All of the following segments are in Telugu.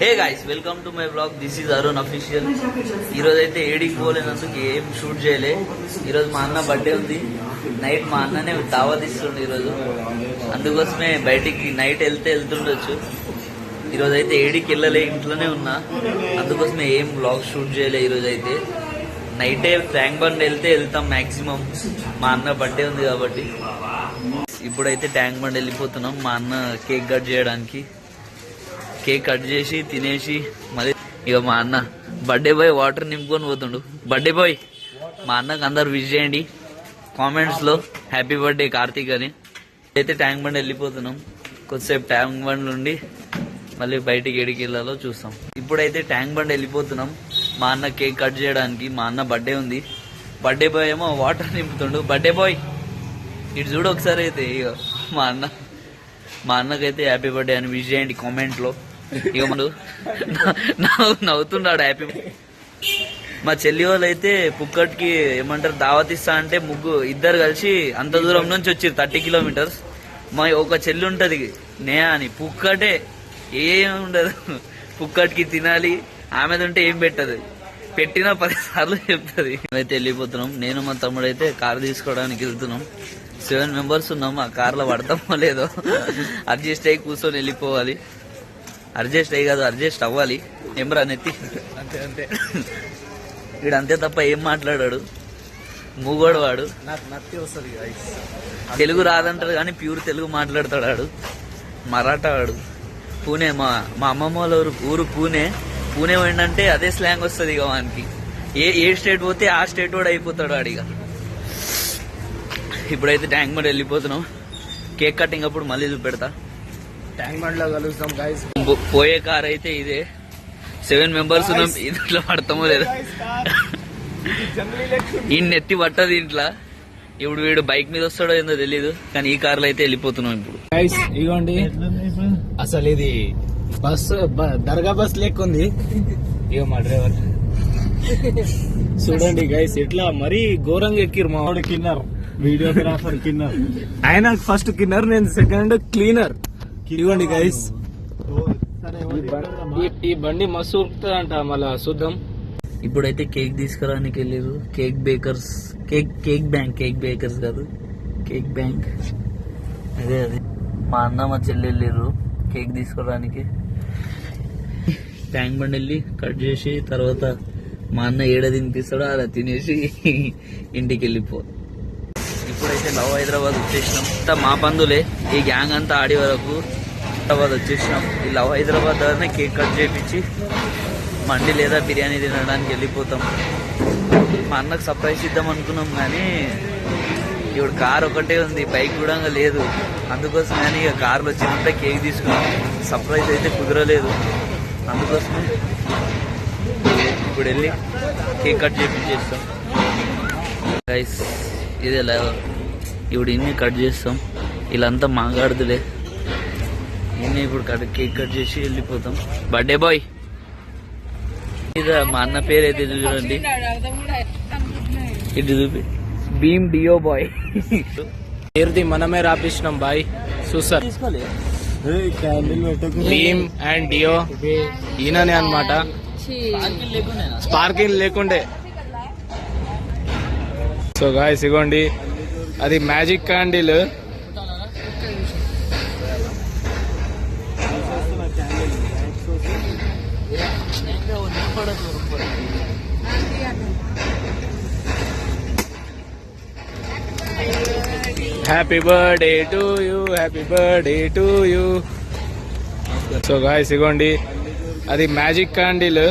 Hey guys, welcome to my blog. This is Arun official. ఈరోజు అయితే ఏడికి పోలేనందుకు ఏం షూట్ చేయలే. ఈరోజు మా అన్న బర్త్డే ఉంది. నైట్ మా అన్ననే దావత్ ఇస్తుండే ఈరోజు. అందుకోసమే బయటికి నైట్ వెళ్తుండొచ్చు. ఈరోజు అయితే ఏడికి వెళ్ళలే, ఇంట్లోనే ఉన్నా. అందుకోసమే ఏం బ్లాగ్ షూట్ చేయలే. ఈరోజు అయితే నైటే ట్యాంక్ బండ్ వెళ్తాం మాక్సిమం. మా అన్న బర్త్డే ఉంది కాబట్టి ఇప్పుడైతే ట్యాంక్ బండ్ వెళ్ళిపోతున్నాం మా అన్న కేక్ కట్ చేయడానికి. కేక్ కట్ చేసి తినేసి మళ్ళీ ఇక మా అన్న బర్త్డే బాయ్ వాటర్ నింపుకొని పోతుండు. బర్త్డే బాయ్ మా అన్నకు అందరు విష్ చేయండి కామెంట్స్ లో, హ్యాపీ బర్త్డే కార్తీక్ అని. అయితే ట్యాంక్ బండ్ వెళ్ళిపోతున్నాం. కొద్దిసేపు ట్యాంక్ బండ్ నుండి మళ్ళీ బయటికి ఏడికి వెళ్ళాలో చూస్తాం. ఇప్పుడైతే ట్యాంక్ బండ్ వెళ్ళిపోతున్నాం మా అన్న కేక్ కట్ చేయడానికి. మా అన్న బర్త్డే ఉంది. బర్త్డే బాయ్ ఏమో వాటర్ నింపుతుండు. బర్త్డే బాయ్ ఇటు చూడు ఒకసారి. అయితే ఇక మా అన్నకైతే హ్యాపీ బర్త్డే అని విష్ చేయండి కామెంట్ లో. ఇక మనం నవ్వుతున్నాడు హ్యాపీ. మా చెల్లి వాళ్ళు అయితే పుక్కట్కి ఏమంటారు దావత్ ఇస్తా అంటే ఇద్దరు కలిసి అంత దూరం నుంచి వచ్చారు, 30 కిలోమీటర్స్. మా ఒక చెల్లి ఉంటది నేహా అని, పుక్కటే ఏం ఉండదు, పుక్కట్కి తినాలి. ఆమెది ఉంటే ఏం పెట్టదు, పెట్టినా 10 సార్లు చెప్తుంది. మేమైతే వెళ్ళిపోతున్నాం. నేను మా తమ్ముడు అయితే కారు తీసుకోవడానికి వెళ్తున్నాం. 7 మెంబర్స్ ఉన్నాం. ఆ కార్లో పడతామో లేదో అడ్జస్ట్ అయ్యి కూర్చొని వెళ్ళిపోవాలి. అడ్జస్ట్ అయ్యి కాదు, అడ్జస్ట్ అవ్వాలి. ఏమరా నెత్తి అంతే అంతే. వీడు అంతే తప్ప ఏం మాట్లాడాడు, మూగోడు వాడు. నాకు నత్తి వస్తుంది. తెలుగు రాదంటాడు కానీ ప్యూర్ తెలుగు మాట్లాడతాడు వాడు. మరాఠా వాడు. పూణే, మా అమ్మమ్మ వాళ్ళ ఊరు పూణే. పూణే పోయిందంటే అదే స్లాంగ్ వస్తుంది ఇక వానికి. ఏ స్టేట్ పోతే ఆ స్టేట్ వాడు అయిపోతాడు వాడిగా. ఇప్పుడైతే ట్యాంక్ బండ్ వెళ్ళిపోతున్నాం. కేక్ కటింగ్ అప్పుడు మళ్ళీ చూపెడతా. ట్యాంక్ బండ్ లో కలుస్తాం గైస్. పోయే కార్ అయితే ఇదే. 7 మెంబర్స్ ఉన్నాం. ఇంట్లో పడతామో లేదా, ఈ నెత్తి పట్టదు ఇంట్లో. ఇప్పుడు వీడు బైక్ మీద వస్తాడో ఏందో తెలీదు, కానీ ఈ కార్లో అయితే వెళ్ళిపోతున్నాం ఇప్పుడు. గైస్ ఇగోండి, అసలు ఇది బస్సు దర్గా బస్ లెక్క ఉంది. ఇగో మా డ్రైవర్ చూడండి గైస్, ఎట్లా మరీ ఘోరంగా ఎక్కిరు. మా వాడు కిన్నర్, వీడియోగ్రాఫర్ కిన్నర్. ఆయన ఫస్ట్ కిన్నర్, నేను సెకండ్ క్లీనర్. ఇవ్వండి గైస్, ఈ బండి మస్తు ఉరుకుతుందంట. మళ్ళా చూద్దాం. ఇప్పుడైతే కేక్ తీసుకురానికి వెళ్ళారు. కేక్ బేకర్స్, కేక్ బేకర్స్ కాదు, కేక్ బ్యాంక్. అదే మా అన్న మా చెల్లి వెళ్ళారు కేక్ తీసుకోవడానికి. ట్యాంక్ బండ్ వెళ్ళి కట్ చేసి తర్వాత మా అన్న ఏడ తినిపిస్తాడో అలా తినేసి ఇంటికి వెళ్ళిపో. ఇప్పుడైతే లవ్ హైదరాబాద్ వచ్చేసినాం. అంతా మా బంధువులే, ఈ గ్యాంగ్ అంతా ఆడి వరకు హైదరాబాద్ వచ్చేసినాం. ఈ లవ్ హైదరాబాద్ దగ్గరనే కేక్ కట్ చేయించి మండి లేదా బిర్యానీ తినడానికి వెళ్ళిపోతాం. మా అన్నకు సర్ప్రైజ్ ఇద్దాం అనుకున్నాం కానీ ఇప్పుడు కార్ ఒకటే ఉంది, బైక్ కూడా లేదు. అందుకోసం కానీ ఇక కార్లో వచ్చినట్టే కేక్ తీసుకున్నాం. సర్ప్రైజ్ అయితే కుదరలేదు. అందుకోసమే ఇప్పుడు వెళ్ళి కేక్ కట్ చేయించేస్తాం. గైస్ ఇదే ఇప్పుడు ఇన్ని కట్ చేస్తాం. వీళ్ళంతా మాగాడుదులే. ఇన్ని ఇప్పుడు కేక్ కట్ చేసి వెళ్ళిపోతాం. బర్త్డే బాయ్ మా అన్న పేరు అయితే చూడండి, ఇటు చూపి, భీమ్ డియో బాయ్. పేరుది మనమే రాపిస్తున్నాం బాయ్. చూసారు, భీమ్ అండ్ డియో ఈయననే అన్నమాట. స్పార్కింగ్ లేకుండే. సో గాయ్స్ ఇగోండి, అది magic candle. Happy birthday to you, happy birthday to you. So guys ఇగోండి, అది magic candle.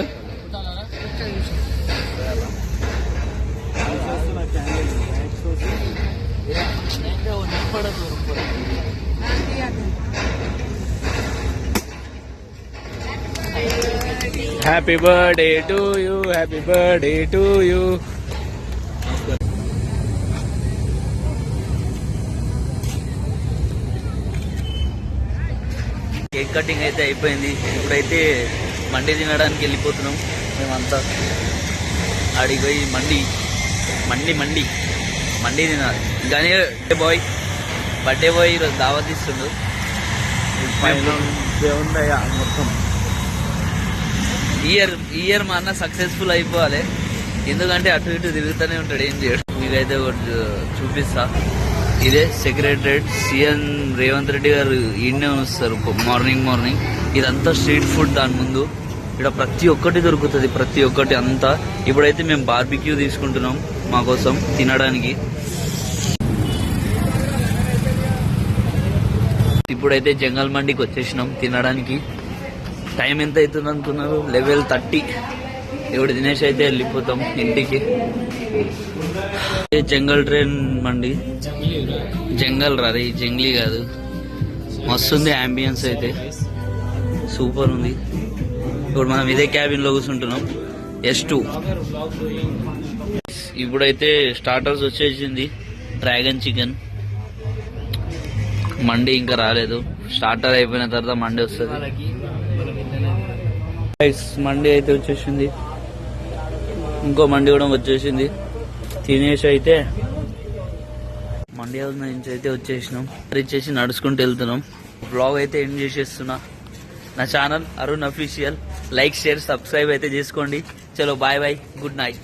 Happy birthday to you, happy birthday to you. Cake cutting అయితే అయిపోయింది. ఇప్పుడైతే మండి తినడానికి వెళ్ళిపోతున్నాం మేమంతా. ఆడికి పోయి మండి తినాలి. కానీ బర్త్డే బాయ్ ఈరోజు దావత్ ఇస్తుండు. మొత్తం ఇయర్ మా అన్న సక్సెస్ఫుల్ అయిపోవాలి, ఎందుకంటే అటు ఇటు తిరుగుతూనే ఉంటాడు, ఏం చేయడు. మీకైతే ఒకటి చూపిస్తా. ఇదే సెక్రటరేట్, సీఎం రేవంత్ రెడ్డి గారు ఈయనే వస్తారు మార్నింగ్. ఇదంతా స్ట్రీట్ ఫుడ్. దాని ముందు ఇక్కడ ప్రతి ఒక్కటి దొరుకుతుంది, ప్రతి ఒక్కటి అంతా. ఇప్పుడైతే మేము బార్బిక్యూ తీసుకుంటున్నాం మా కోసం తినడానికి. ఇప్పుడైతే జంగల్ మండికి వచ్చేసినాం తినడానికి. టైం ఎంత అవుతుంది అనుకున్నారు? 11:30. ఇప్పుడు తినేసి అయితే వెళ్ళిపోతాం ఇంటికి. జంగల్ ట్రైన్ మండి, జంగల్ రాది, జంగ్లీ కాదు. మస్తుంది అంబియన్స్ అయితే, సూపర్ ఉంది. ఇప్పుడు మనం ఇదే క్యాబిన్ లో కూర్చుంటున్నాం, S2. ఇప్పుడైతే స్టార్టర్స్ వచ్చేసింది. డ్రాగన్ చికెన్ మండి ఇంకా రాలేదు. స్టార్టర్ అయిపోయిన తర్వాత మండి వస్తుంది. మండి అయితే వచ్చేసింది, ఇంకో మండి కూడా వచ్చేసింది. తినేసి అయితే మండి హౌస్ నుంచి అయితే వచ్చేసినాం. ఇచ్చేసి నడుచుకుంటూ వెళ్తున్నాం. బ్లాగ్ అయితే ఎండ్ చేసేస్తున్నా. నా channel Arun official. Like, share, subscribe అయితే చేసుకోండి. చలో బాయ్ బాయ్, గుడ్ నైట్.